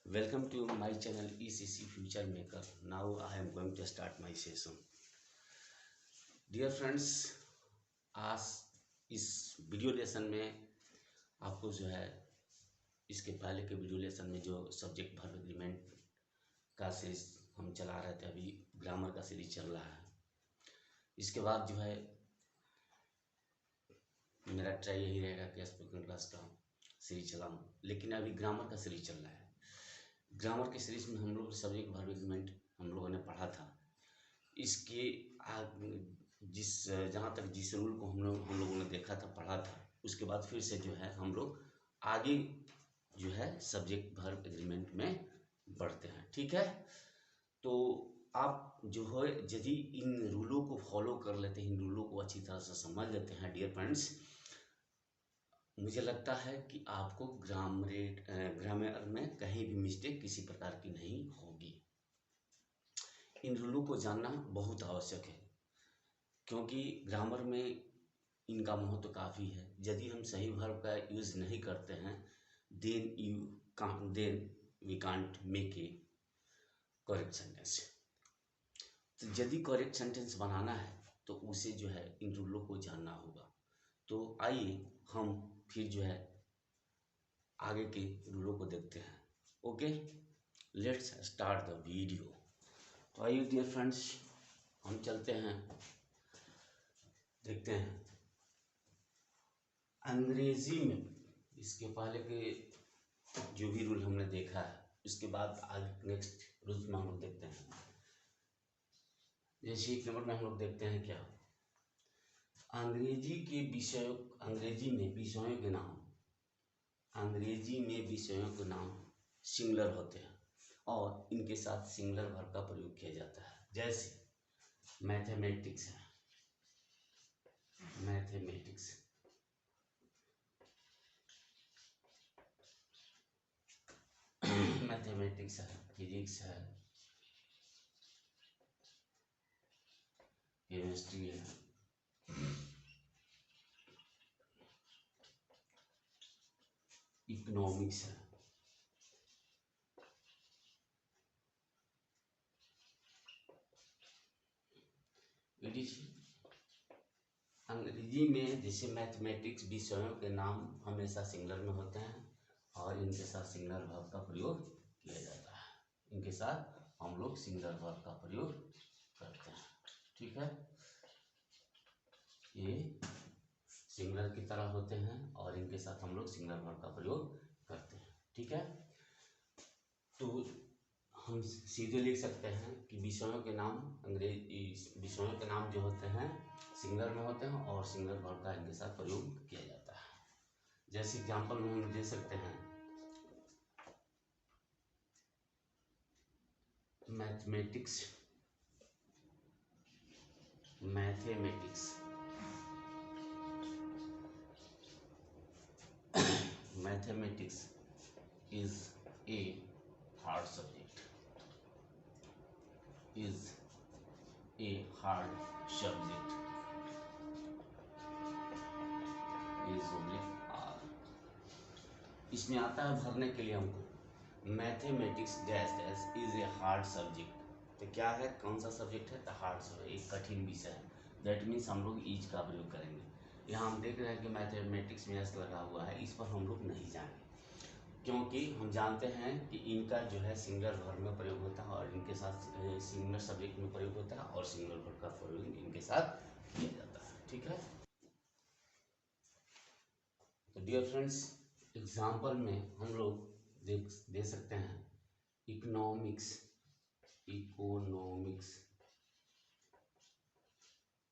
Welcome to my channel ECC Future Maker. Now I am going to start my session. Dear friends, आज इस video lesson में आपको जो है इसके पहले के वीडियो लेसन में जो सब्जेक्ट वर्ब एग्रीमेंट का सीरीज हम चला रहे थे, अभी ग्रामर का सीरीज चल रहा है। इसके बाद जो है मेरा ट्राई यही रहेगा कि स्पोकन क्लास का सीरीज चलाऊं, लेकिन अभी ग्रामर का सीरीज चल रहा है। ग्रामर के सीरीज में हम लोग सब्जेक्ट वर्ब एग्रीमेंट हम लोगों ने पढ़ा था। इसके जहाँ तक जिस रूल को हम लोगों ने देखा था, पढ़ा था, उसके बाद फिर से जो है हम लोग आगे जो है सब्जेक्ट वर्ब एग्रीमेंट में बढ़ते हैं। ठीक है, तो आप जो है यदि इन रूलों को फॉलो कर लेते हैं, इन रूलों को अच्छी तरह से समझ लेते हैं डियर फ्रेंड्स, मुझे लगता है कि आपको ग्रामर में कहीं भी मिस्टेक किसी प्रकार की नहीं होगी। इन रूलों को जानना बहुत आवश्यक है, क्योंकि ग्रामर में इनका महत्व काफ़ी है। यदि हम सही वर्ब का यूज़ नहीं करते हैं, then we can't make a correct sentence. तो यदि करेक्ट सेंटेंस बनाना है तो उसे जो है इन रूलों को जानना होगा। तो आइए हम फिर जो है आगे के रूलों को देखते हैं। Okay, let's start the video. तो आइए डियर फ्रेंड्स, हम चलते हैं, देखते हैं अंग्रेजी में। इसके पहले के जो भी रूल हमने देखा है, उसके बाद आगे नेक्स्ट रूल्स में हम लोग देखते हैं। जैसे एक नंबर में हम लोग देखते हैं क्या, अंग्रेजी में विषयों के नाम, अंग्रेजी में विषयों के नाम सिंगुलर होते हैं और इनके साथ सिंगुलर वर्ब का प्रयोग किया जाता है। जैसे मैथमेटिक्स है, मैथमेटिक्स, मैथमेटिक्स है, फिजिक्स है, केमिस्ट्री है, इकोनॉमिक्स है, अंग्रेजी में जैसे मैथमेटिक्स विषयों के नाम हमेशा सिंगुलर में होते हैं और इनके साथ सिंगुलर वर्ब का प्रयोग किया जाता है। इनके साथ हम लोग सिंगुलर वर्ब का प्रयोग करते हैं। ठीक है, ये सिंगुलर की तरह होते हैं और इनके साथ हम लोग सिंगुलर वर्ब का प्रयोग करते हैं। ठीक है, तो हम सीधे लिख सकते हैं कि विषयों के नाम, अंग्रेजी विषयों के नाम जो होते हैं सिंगुलर में होते हैं और सिंगुलर वर्ब का इनके साथ प्रयोग किया जाता है। जैसे एग्जांपल में हम दे सकते हैं mathematics, mathematics, mathematics is a hard subject, is a hard subject, is only R। इसमें आता है भरने के लिए हमको mathematics dash dash is a hard subject. तो क्या है, कौन सा सब्जेक्ट है? तो हार्ड सब्जेक्ट, एक कठिन विषय है। दैट मीन्स हम लोग इज का प्रयोग करेंगे। यहाँ हम देख रहे हैं कि मैथमेटिक्स में एस लगा हुआ है, इस पर हम लोग नहीं जाएंगे, क्योंकि हम जानते हैं कि इनका जो है सिंगुलर वर्ब में प्रयोग होता है और इनके साथ सिंगुलर सब्जेक्ट में प्रयोग होता है और सिंगुलर वर्ब का प्रयोग इनके साथ किया जाता है। ठीक है, तो डियर फ्रेंड्स, एग्जाम्पल में हम लोग दे सकते हैं economics, economics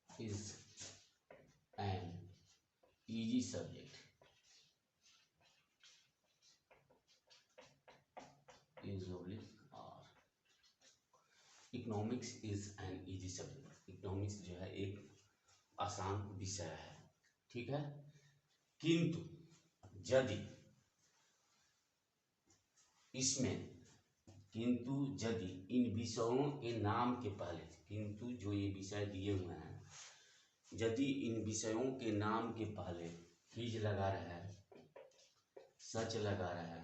is an easy subject, is only R। Economics is an easy subject, economics जो है एक आसान विषय है। ठीक है, किंतु यदि इसमें, किंतु यदि इन विषयों के नाम के पहले, किंतु जो ये विषय दिए हुए हैं, यदि इन विषयों के नाम के पहले इज लगा रहा है, सच लगा रहा है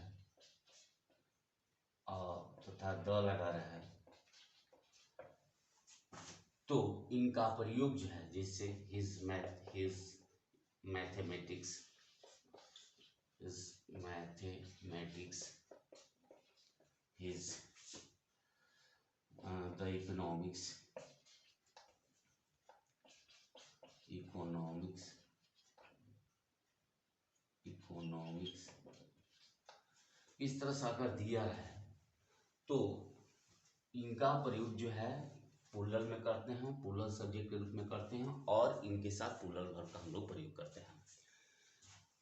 तथा द लगा रहा है, तो इनका प्रयोग जो है, जैसे his mathematics, his the economics, इस तरह से अगर दिया है तो इनका प्रयोग जो है प्लूरल में करते हैं, प्लूरल सब्जेक्ट के रूप में करते हैं, और इनके साथ प्लूरल वर्ब का हम लोग प्रयोग करते हैं।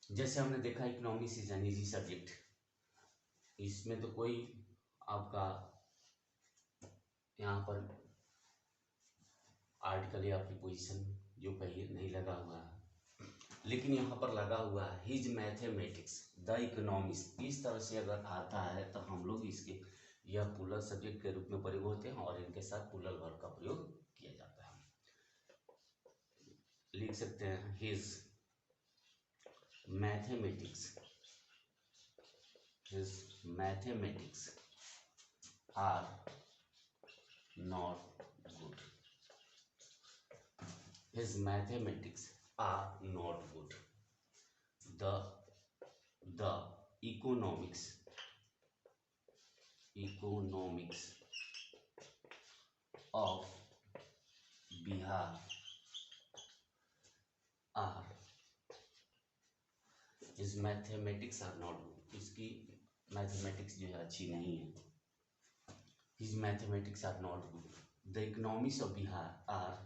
जैसे हमने देखा economics is an easy subject, इसमें तो कोई आपका यहाँ पर आर्टिकल या प्रीपोजिशन जो कहिए नहीं लगा हुआ है, लेकिन यहाँ पर लगा हुआ है हिज मैथमेटिक्स द इकोनॉमिक्स। इस तरह से अगर आता है तो हम लोग इसके यह प्लूरल सब्जेक्ट के रूप में प्रयोग होते हैं और इनके साथ प्लूरल वर्ब का प्रयोग किया जाता है। लिख सकते हैं his mathematics are not good, his mathematics are not good. The economics of Bihar are, his mathematics are not good, इसकी मैथमेटिक्स जो है अच्छी नहीं है। his mathematics are not good. The economics of Bihar are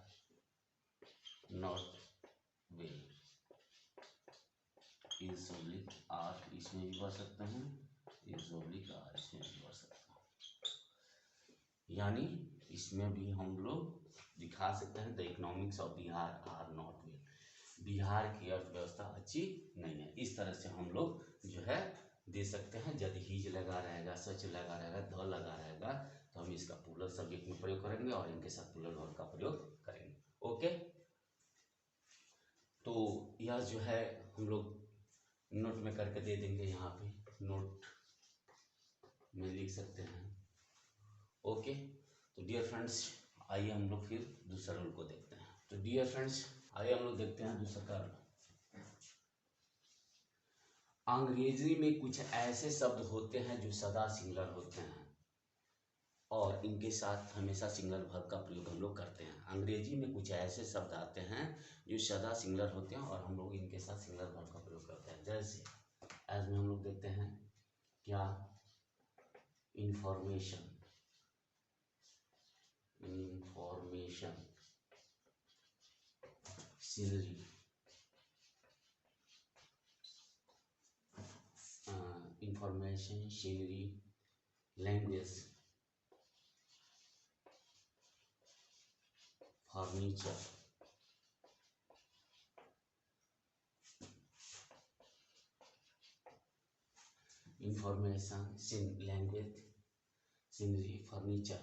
not well. इस oblique are इसमें भी पढ़ सकते हैं, इस ओब्लिक आर इसमें भी पढ़ सकते हैं, यानी इसमें भी हम लोग दिखा सकते हैं the economics of Bihar are not well, Bihar की अर्थव्यवस्था अच्छी नहीं है। इस तरह से हम लोग जो है दे सकते हैं। यदि हिज लगा रहेगा, सच लगा रहेगा, द लगा रहेगा, तो हम इसका प्लूरल सब्जेक्ट में प्रयोग करेंगे और इनके साथ प्लूरल वर्ब का प्रयोग करेंगे। ओके, तो यह जो है हम लोग नोट में करके दे देंगे, यहाँ पे नोट में लिख सकते हैं। ओके, तो डियर फ्रेंड्स आइए हम लोग फिर दूसरा रूल को देखते हैं। तो डियर फ्रेंड्स आइए हम लोग देखते हैं दूसरा का। अंग्रेजी में कुछ ऐसे शब्द होते हैं जो सदा सिंगुलर होते हैं और इनके साथ हमेशा सिंगुलर वर्ब का प्रयोग हम लोग करते हैं। अंग्रेजी में कुछ ऐसे शब्द आते हैं जो सदा सिंगुलर होते हैं और हम लोग इनके साथ सिंगुलर वर्ब का प्रयोग करते हैं। जैसे एज में हम लोग देखते हैं क्या, information, scenery, information, scenery, language, furniture, information, language, scenery, furniture,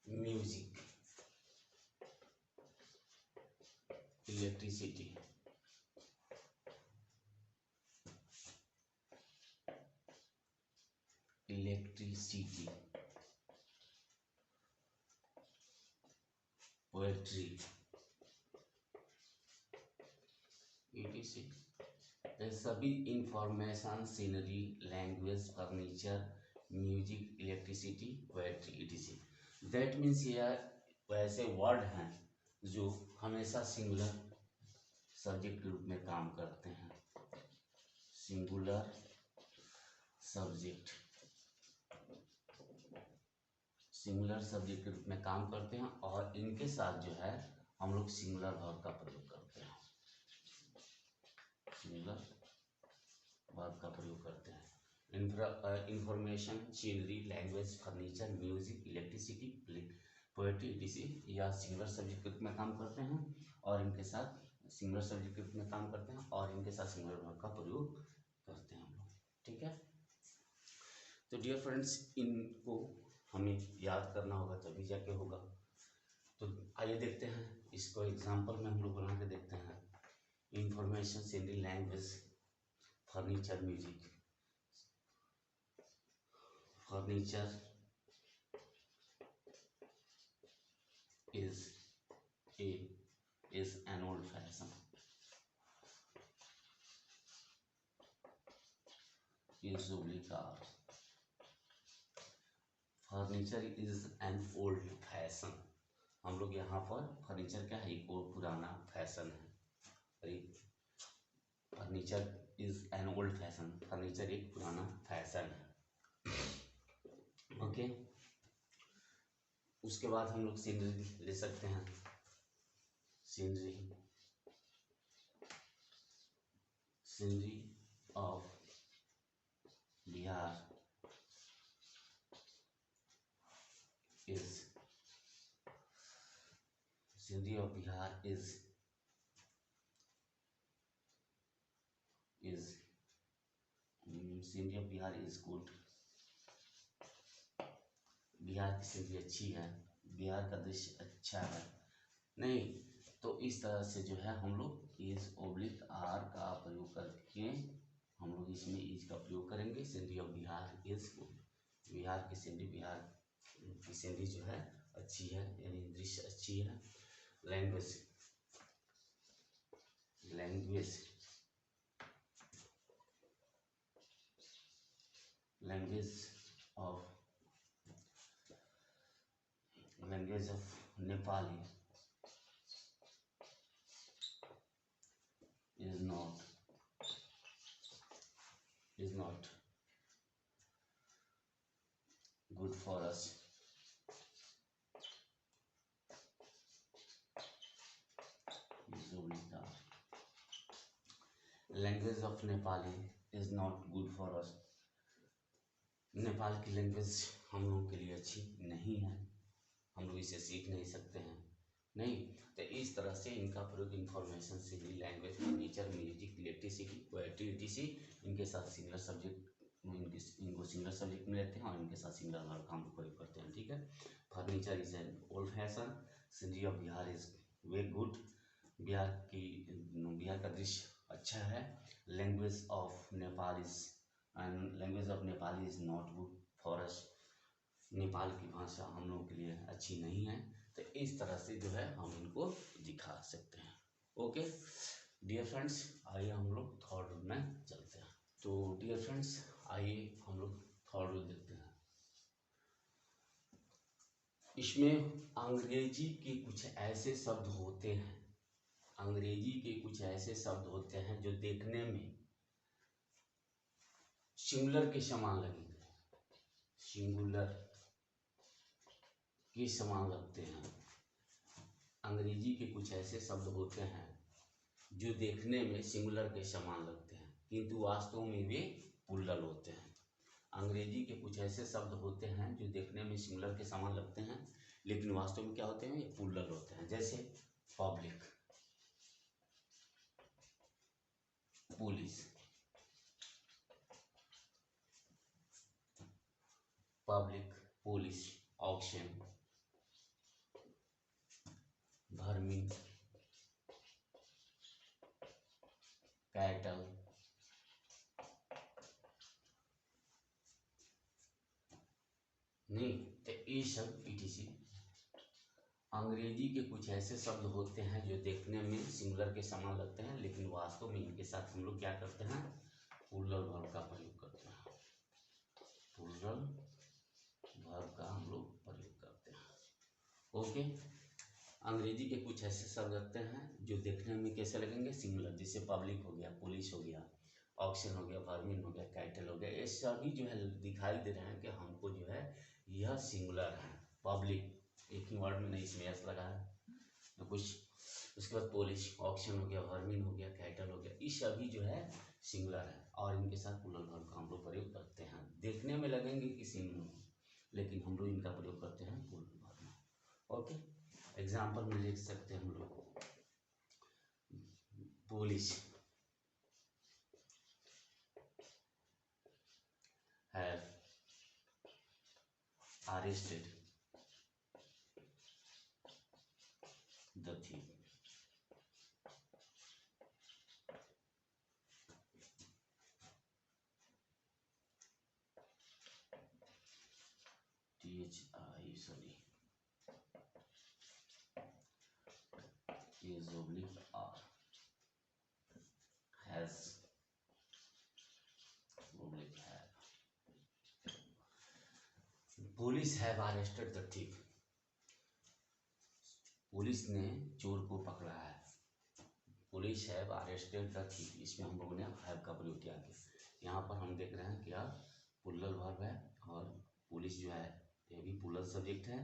music, electricity, poetry, etc। सभी information, scenery, language, furniture, music, electricity, poetry, etc। That means ये वैसे वर्ड हैं जो हमेशा सिंगुलर सब्जेक्ट के रूप में काम करते हैं, सिंगुलर सब्जेक्ट के रूप में काम करते हैं और इनके साथ जो है हम लोग सिंगुलर वर्ब का प्रयोग करते हैं, सिंगुलर वर्ब का प्रयोग करते हैं। Information, scenery, language, furniture, music, electricity, poetry, etc। या सिंगुलर सब्जेक्ट के रूप में काम करते हैं और इनके साथ सिंगुलर सब्जेक्ट के रूप में काम करते हैं और इनके साथ सिंगुलर वर्ब का प्रयोग करते हैं हम लोग। ठीक है, तो डियर फ्रेंड्स इनको हमें याद करना होगा तभी जाके होगा। तो आइए देखते हैं इसको एग्जाम्पल में हम लोग बना के देखते हैं। Information, scenery, language, furniture, music, furniture is an old fashion. Is oblique R. Furniture is an old fashion. हम लोग यहाँ पर फर्नीचर क्या है, एक और पुराना फैशन है। Furniture is an old fashion, furniture एक पुराना फैशन है। ओके, उसके बाद हम लोग सीनरी ले सकते हैं। Scenery of Bihar is Sindhi of Bihar is Sindhi of Bihar is good। Bihar की सिंधी अच्छी है, बिहार का दृश्य अच्छा है। नहीं तो इस तरह से जो है हम लोग इज ओब्लिक आर का प्रयोग करके हम लोग इसमें इज का प्रयोग करेंगे। Sindhi of Bihar is good, Bihar की सिंधी, बिहार की सिंधी जो है अच्छी है, यानी दृश्य अच्छी है। Language of Nepali is not good for us। Language of Nepali is not good for us. Nepal की लैंग्वेज हम लोगों के लिए अच्छी नहीं है, हम लोग इसे सीख नहीं सकते हैं। नहीं तो इस तरह से इनका प्रयोग इंफॉर्मेशन से ही, language, furniture, music, electricity, poetry, etc इनके साथ सिंगुलर सब्जेक्ट, इनको सिंगुलर सब्जेक्ट में लेते हैं और इनके साथ सिंगुलर वर्ब का हम लोग प्रयोग करते हैं। ठीक है, furniture is an old fashion, Sindhi of Bihar is very good, Bihar का दृश्य अच्छा है। Language of Nepal is not good for us. Nepal की भाषा हम लोगों के लिए अच्छी नहीं है। तो इस तरह से जो है हम इनको दिखा सकते हैं। ओके डियर फ्रेंड्स, आइए हम लोग थर्ड रूल में चलते हैं। तो डियर फ्रेंड्स आइए हम लोग थर्ड रूल देखते हैं। इसमें अंग्रेजी के कुछ ऐसे शब्द होते हैं, जो देखने में सिंगुलर के समान लगेंगे, लगते हैं। अंग्रेजी के कुछ ऐसे शब्द होते हैं जो देखने में सिंगुलर के समान लगते हैं, किंतु वास्तव में वे प्लूरल होते हैं। अंग्रेजी के कुछ ऐसे शब्द होते हैं जो देखने में सिंगुलर के समान लगते हैं, लेकिन वास्तव में क्या होते हैं, ये प्लूरल होते हैं। जैसे public, police, auction, worming, cattle, नहीं तो ये सब ETC। अंग्रेजी के कुछ ऐसे शब्द होते हैं जो देखने में सिंगुलर के समान लगते हैं, लेकिन वास्तव में इनके साथ हम लोग क्या करते हैं, प्लूरल वर्ब का प्रयोग करते हैं। ओके, अंग्रेजी के कुछ ऐसे शब्द लगते हैं जो देखने में कैसे लगेंगे, सिंगुलर, जैसे पब्लिक हो गया, पुलिस हो गया, ऑक्शन हो गया, वर्मिन हो गया, कैटल हो गया। ये सभी जो है दिखाई दे रहे हैं कि हमको जो है यह सिंगुलर है। पब्लिक एक ही वर्ड में नहीं, इसमें एस लगा है कुछ। उसके बाद पुलिस, ऑक्शन हो गया, वर्मिन हो गया, कैटल हो गया, ये सभी जो है सिंगुलर है और इनके साथ प्लूरल वर्ब का हम लोग प्रयोग करते हैं। देखने में लगेंगे कि सिंगुलर, लेकिन हम लोग इनका प्रयोग करते हैं प्लूरल वर्ब में। ओके, एग्जाम्पल में लिख सकते हैं हम लोग, police have arrested the thief। HI sorry is oblique R has oblique have police have arrested the thief। Police ने चोर को पकड़ा है। Police have arrested the thief, इसमें हम लोगों ने हैव का प्रयोग किया है। यहाँ पर हम देख रहे हैं क्या प्लूरल वर्ब है और पुलिस जो है ये भी प्लूरल सब्जेक्ट है,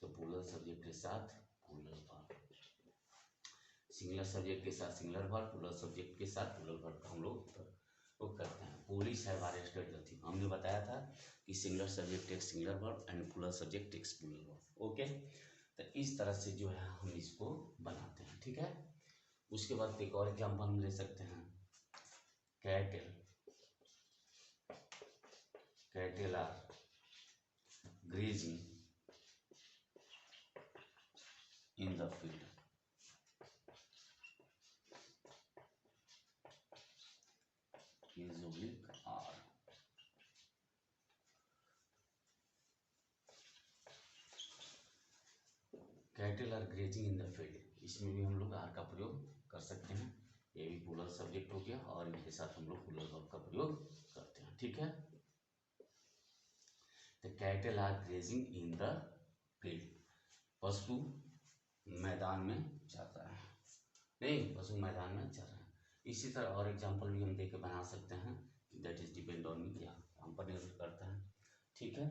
तो प्लूरल सब्जेक्ट के साथ प्लूरल वर्ब, सिंगुलर सब्जेक्ट के साथ सिंगुलर वर्ब, प्लूरल सब्जेक्ट के साथ प्लूरल वर्ब का हम लोग वो करते हैं। Police have arrested the thief, हमने बताया था कि singular subject takes singular verb and plural subject takes plural verb. Okay, तो इस तरह से जो है हम इसको बनाते हैं। ठीक है, उसके बाद एक और एग्जाम्पल हम ले सकते हैं, cattle, cattle are grazing in the field. Are cattle are grazing in the field, इसमें भी हम लोग आर का प्रयोग कर सकते हैं। ये भी प्लूरल सब्जेक्ट हो गया और इनके साथ हम लोग प्लूरल वर्ब का प्रयोग करते हैं। ठीक है, तो cattle are grazing in the field, पशु मैदान में चर रहा है, नहीं पशु मैदान में चर रहा है। इसी तरह और एग्जांपल भी हम देके बना सकते हैं, that is depend on me, या हम पर निर्भर करता है। ठीक है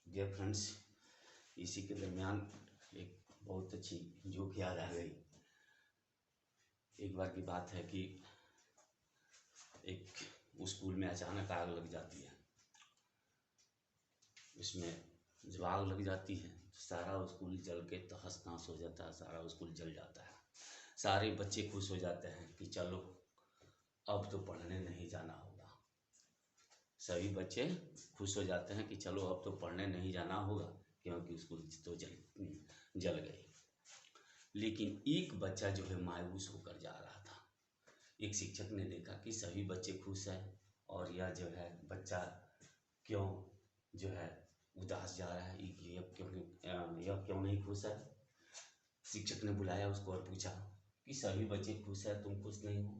डियर फ्रेंड्स, इसी के दरमियान एक बहुत अच्छी जोक याद आ गई। एक बार की बात है कि एक स्कूल में अचानक आग लग जाती है। उसमें जब आग लग जाती है तो सारा स्कूल जल के तहस नहस हो जाता है, सारा स्कूल जल जाता है। सारे बच्चे खुश हो जाते हैं कि चलो अब तो पढ़ने नहीं जाना होगा। सभी बच्चे खुश हो जाते हैं कि चलो अब तो पढ़ने नहीं जाना होगा, क्योंकि स्कूल तो जल गई। लेकिन एक बच्चा जो है मायूस होकर जा रहा था। एक शिक्षक ने देखा कि सभी बच्चे खुश हैं और यह जो है बच्चा क्यों जो है उदास जा रहा है, यह क्यों नहीं खुश है। शिक्षक ने बुलाया उसको और पूछा कि सभी बच्चे खुश हैं, तुम खुश नहीं हो।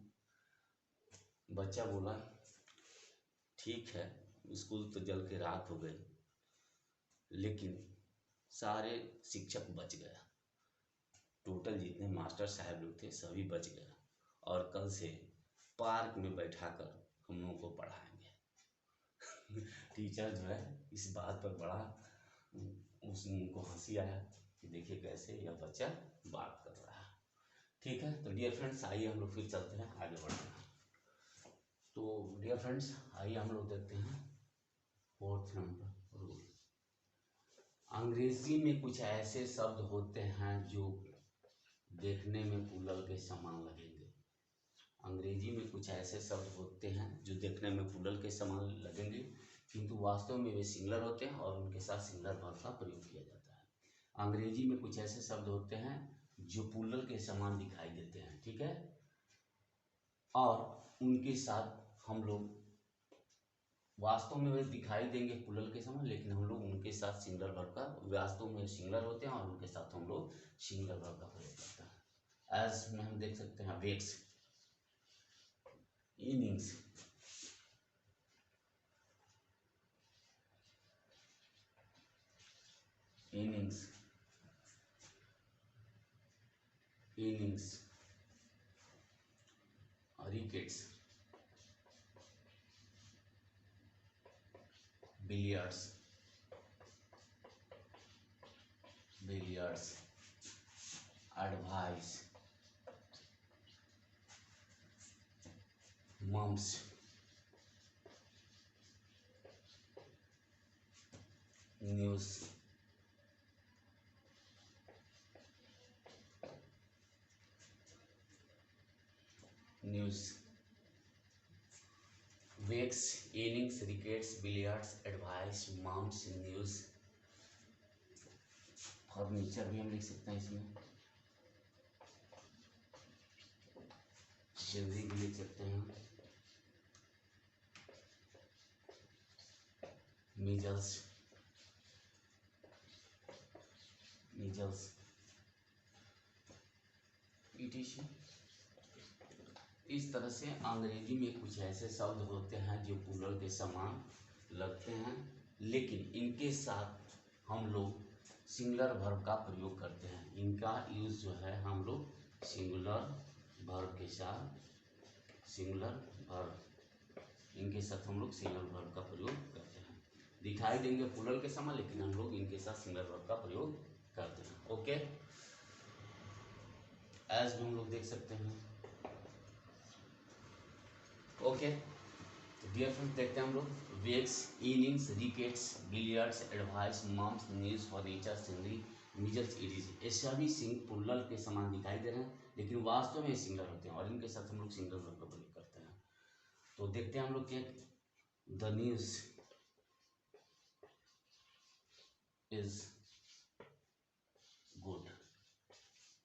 बच्चा बोला ठीक है, स्कूल तो जल के राख हो गई, लेकिन सारे शिक्षक बच गया, टोटल जितने मास्टर साहब लोग थे सभी बच गए, और कल से पार्क में बैठाकर हम लोगों को पढ़ाएंगे। टीचर जो है इस बात पर बड़ा उनको हंसी आया कि देखिए कैसे यह बच्चा बात कर रहा है। ठीक है, तो डियर फ्रेंड्स आइए हम लोग फिर चलते हैं, आगे बढ़ते हैं। तो डियर फ्रेंड्स आइए हम लोग देखते हैं 4th नंबर रूल। अंग्रेजी में कुछ ऐसे शब्द होते हैं जो देखने में प्लूरल के समान लगेंगे। अंग्रेजी में कुछ ऐसे शब्द होते हैं जो देखने में प्लूरल के समान लगेंगे, किंतु वास्तव में वे सिंगुलर होते हैं और उनके साथ सिंगुलर वर्ब का प्रयोग किया जाता है। अंग्रेजी में कुछ ऐसे शब्द होते हैं जो प्लूरल के समान दिखाई देते हैं, ठीक है, और उनके साथ हम लोग वास्तव में वे दिखाई देंगे प्लूरल के समान, लेकिन हम लोग उनके साथ सिंगुलर वर्ब का, वास्तव में सिंगुलर होते हैं और उनके साथ हम लोग सिंगुलर वर्ब का प्रयोग करते हैं। एज में हम देख सकते हैं wax, innings, innings, innings, wickets, billiards, billiards, advice, mumps, news, news, wax, innings, wickets, billiards, advice, mumps, news. Furniture भी हम लिख सकते हैं इसमें, जल्दी भी लिख सकते हैं, मीजल्स, मीजल्स ETC। इस तरह से अंग्रेजी में कुछ ऐसे शब्द होते हैं जो प्लूरल के समान लगते हैं, लेकिन इनके साथ हम लोग सिंगुलर वर्ब का प्रयोग करते हैं। इनका यूज जो है हम लोग सिंगुलर वर्ब के साथ, सिंगुलर वर्ब, इनके साथ हम लोग सिंगुलर वर्ब का प्रयोग करते हैं। दिखाई देंगे प्लूरल के समान, लेकिन हम लोग इनके साथ सिंगुलर वर्ब का प्रयोग करते हैं। ओके, एज भी हम लोग देख सकते हैं। ओके, डियर फ्रेंड्स, देखते हैं हम लोग wax, innings, rickets, billiards, advice, mumps, news, furniture, scenery, measles, ETC। ये सभी प्लूरल के समान दिखाई दे रहे हैं, लेकिन वास्तव में सिंगुलर होते हैं और इनके साथ हम लोग सिंगुलर वर्ब का प्रयोग करते हैं। तो देखते हैं हम लोग क्या, द न्यूज इज गुड,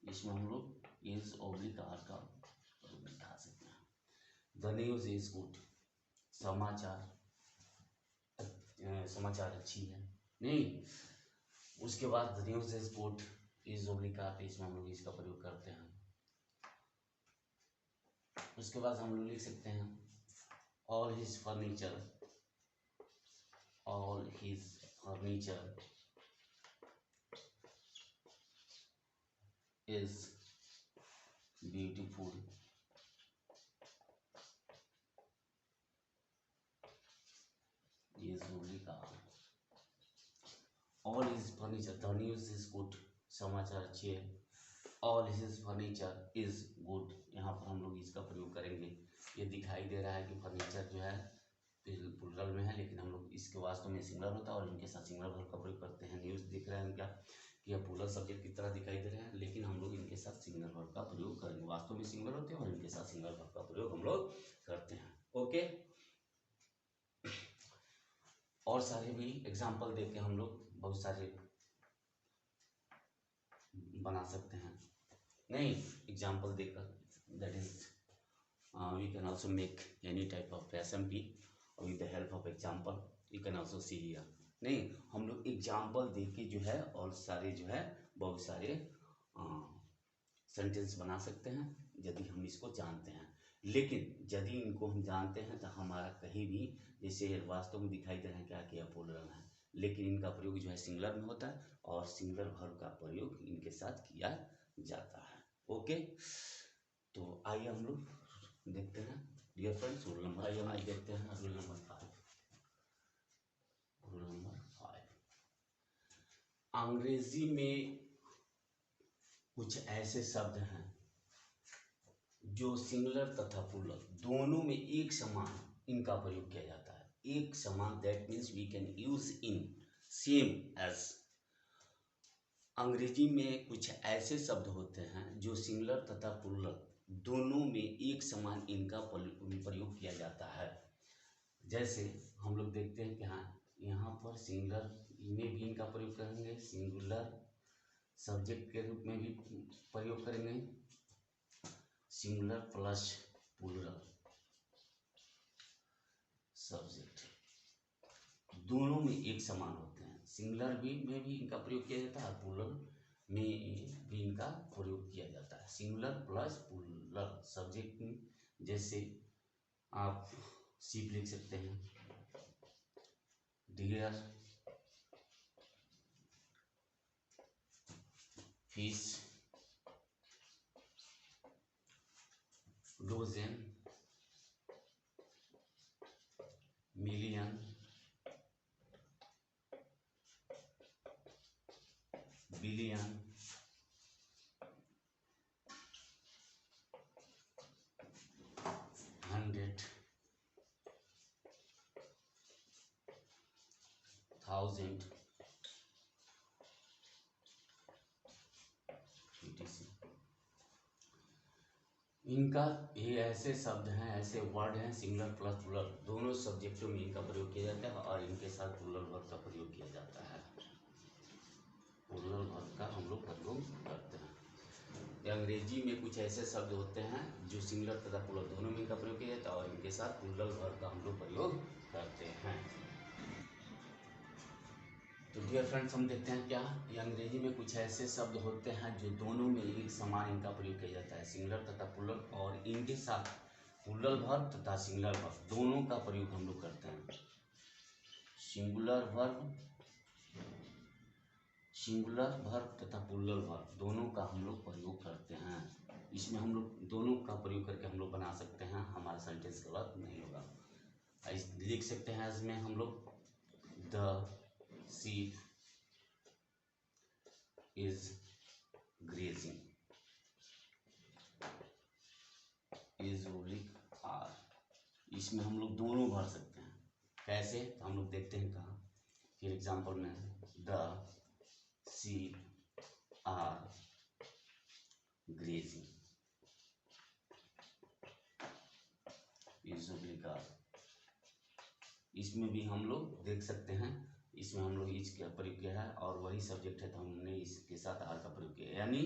इसमें हम लोग इज ऑब्लिक आर का प्रयोग दिखा सकते हैं। द न्यूज इज गुड, समाचार, समाचार अच्छी है, नहीं। उसके बाद the news is good, is oblique are, इसमें हम लोग इसका प्रयोग करते हैं। उसके बाद हम लोग लिख सकते हैं all his furniture, all his furniture is beautiful, is oblique R। all his furniture, the news is good, समाचार अच्छे है। all his furniture is good, यहाँ पर हम लोग इसका प्रयोग करेंगे। ये दिखाई दे रहा है कि फर्नीचर जो है प्लूरल में है, लेकिन हम लोग इसके वास्तव में सिंगुलर होता है और इनके साथ सिंगुलर वर्ब का प्रयोग करते हैं। न्यूज़ दिख रहा है इनका कि यह प्लूरल सब्जेक्ट की तरह दिखाई दे रहे हैं, लेकिन हम लोग इनके साथ सिंगुलर वर्ब का प्रयोग करेंगे। वास्तव में सिंगुलर होते हैं और इनके साथ सिंगुलर वर्ब का प्रयोग हम लोग करते हैं। ओके, और सारे भी एग्जाम्पल देके हम लोग बहुत सारे बना सकते हैं। नहीं, एग्जाम्पल देकर, that is we can also make any type of SMP with the help of example. You can also see here. नहीं, हम लोग एग्जाम्पल देके जो है और सारे जो है बहुत सारे सेंटेंस बना सकते हैं यदि हम इसको जानते हैं। लेकिन यदि इनको हम जानते हैं तो हमारा कहीं भी, जैसे वास्तव में दिखाई दे रहे हैं क्या कि प्लूरल है, लेकिन इनका प्रयोग जो है सिंगुलर में होता है और सिंगुलर वर्ब का प्रयोग इनके साथ किया जाता है। ओके, तो आइए हम लोग देखते हैं डियर फ्रेंड्स रूल नंबर, आइए हम देखते हैं रूल नंबर 5। रूल नंबर 5, अंग्रेजी में कुछ ऐसे शब्द हैं जो सिंगुलर तथा प्लूरल दोनों में एक समान इनका प्रयोग किया जाता है। एक समान, that means we can use in same as. अंग्रेजी में कुछ ऐसे शब्द होते हैं जो सिंगुलर तथा प्लूरल दोनों में एक समान इनका प्रयोग किया जाता है। जैसे हम लोग देखते हैं कि हाँ, यहाँ पर सिंगुलर में भी इनका प्रयोग करेंगे, सिंगुलर सब्जेक्ट के रूप में भी प्रयोग करेंगे, सिंगुलर प्लस प्लूरल सब्जेक्ट दोनों में एक समान होते हैं। सिंगुलर में भी इनका प्रयोग किया जाता है, प्लूरल में भी इनका प्रयोग किया जाता है। सिंगुलर प्लस प्लूरल सब्जेक्ट में, जैसे आप शिप लिख सकते हैं, deer, fish, dozen, million, billion, 100, 1000, etc। इनका ये ऐसे शब्द हैं, ऐसे वर्ड हैं, सिंगुलर प्लस प्लूरल दोनों सब्जेक्टों में इनका प्रयोग किया जाता है और इनके साथ प्लूरल वर्ब का प्रयोग किया जाता है। प्लूरल वर्ब का हम लोग प्रयोग करते हैं। अंग्रेजी में कुछ ऐसे शब्द होते हैं जो सिंगुलर तथा प्लूरल दोनों में इनका प्रयोग किया जाता है और इनके साथ प्लूरल वर्ब का हम लोग प्रयोग करते हैं। डियर फ्रेंड्स, हम देखते हैं क्या ये अंग्रेजी में कुछ ऐसे शब्द होते हैं जो दोनों में एक समान इनका प्रयोग किया जाता है, सिंगुलर तथा प्लूरल, और इनके साथ प्लूरल वर्ब तथा सिंगुलर वर्ब दोनों का प्रयोग हम लोग करते हैं। सिंगुलर वर्ब तथा प्लूरल वर्ब दोनों का हम लोग प्रयोग करते हैं। इसमें हम लोग दोनों का प्रयोग करके हम लोग बना सकते हैं, हमारा सेंटेंस गलत नहीं होगा। लिख सकते हैं इसमें हम लोग the sheep is grazing is R। इसमें हम लोग दोनों भर सकते हैं। कैसे? तो हम लोग देखते हैं कहाँ। फिर एग्जाम्पल में the sheep are grazing is R। इसमें भी हम लोग देख सकते हैं, इसमें हम लोग इज का प्रयोग किया है और वही सब्जेक्ट है तो हमने इसके साथ आर का प्रयोग किया। यानी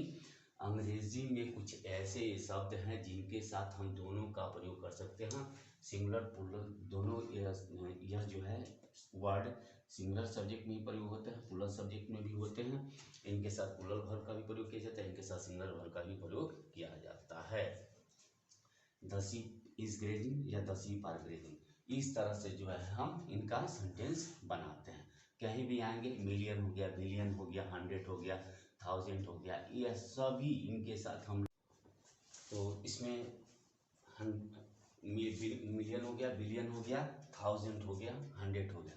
अंग्रेजी में कुछ ऐसे शब्द हैं जिनके साथ हम दोनों का प्रयोग कर सकते हैं, सिंगुलर प्लूरल दोनों। यह जो है वर्ड सिंगुलर सब्जेक्ट में ही प्रयोग होता है, प्लूरल सब्जेक्ट में भी होते हैं। इनके साथ प्लूरल वर्ब का भी प्रयोग किया जाता है, इनके साथ सिंगुलर वर्ब का भी प्रयोग किया जाता है। द शीप इज ग्रेजिंग या द शीप आर ग्रेजिंग, इस तरह से जो है हम इनका सेंटेंस बनाते हैं। कहीं भी आएंगे, मिलियन हो गया, बिलियन हो गया, 100 हो गया, 1000 हो गया, यह सभी इनके साथ हम, तो इसमें मिलियन हो गया, बिलियन हो गया, 1000 हो गया, 100 हो गया,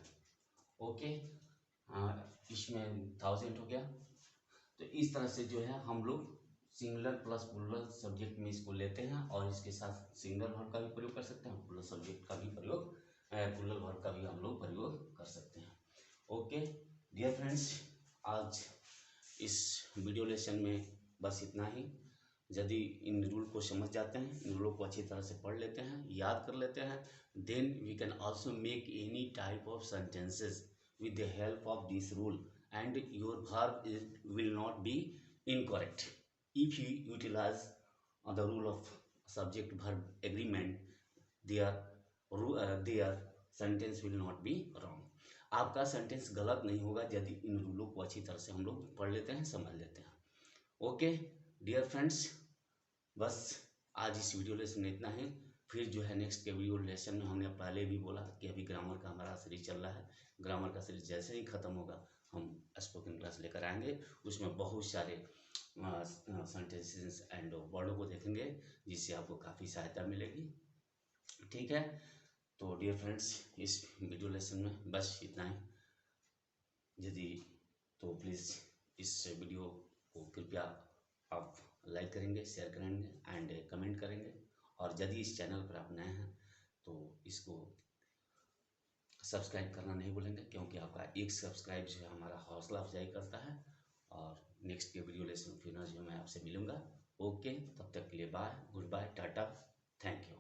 ओके। इसमें 1000 हो गया। तो इस तरह से जो है हम लोग सिंगुलर प्लस प्लूरल सब्जेक्ट में इसको लेते हैं और इसके साथ सिंगुलर वर्ब का भी प्रयोग कर सकते हैं, प्लूरल सब्जेक्ट का भी प्रयोग, प्लूरल वर्ब का भी हम लोग प्रयोग कर सकते हैं। ओके डियर फ्रेंड्स, आज इस वीडियो लेसन में बस इतना ही। यदि इन रूल को समझ जाते हैं, इन रूलों को अच्छी तरह से पढ़ लेते हैं, याद कर लेते हैं, then we can also make any type of sentences with the help of this rule, and your verb will not be incorrect if you utilize the rule of subject verb agreement. Their sentence will not be wrong. आपका sentence गलत नहीं होगा यदि इन रूलों को अच्छी तरह से हम लोग पढ़ लेते हैं, समझ लेते हैं। ओके डियर फ्रेंड्स, बस आज इस वीडियो लेसन में इतना ही। फिर जो है नेक्स्ट के वीडियो लेसन में, हमने पहले भी बोला कि अभी ग्रामर का हमारा सीरीज चल रहा है। ग्रामर का सीरीज जैसे ही ख़त्म होगा हम स्पोकन क्लास लेकर आएंगे, उसमें बहुत सारे सेंटेंसेस एंड वर्डों को देखेंगे जिससे आपको काफ़ी सहायता मिलेगी। ठीक है, तो डियर फ्रेंड्स, इस वीडियो लेसन में बस इतना ही। यदि तो प्लीज़ इस वीडियो को कृपया आप लाइक करेंगे, शेयर करेंगे एंड कमेंट करेंगे। और यदि इस चैनल पर आप नए हैं तो इसको सब्सक्राइब करना नहीं भूलेंगे, क्योंकि आपका एक सब्सक्राइब जो है हमारा हौसला अफजाई करता है। और नेक्स्ट के वीडियो लेसन फिर जो मैं आपसे मिलूंगा। ओके, तब तक के लिए bye, goodbye, tata, thank you.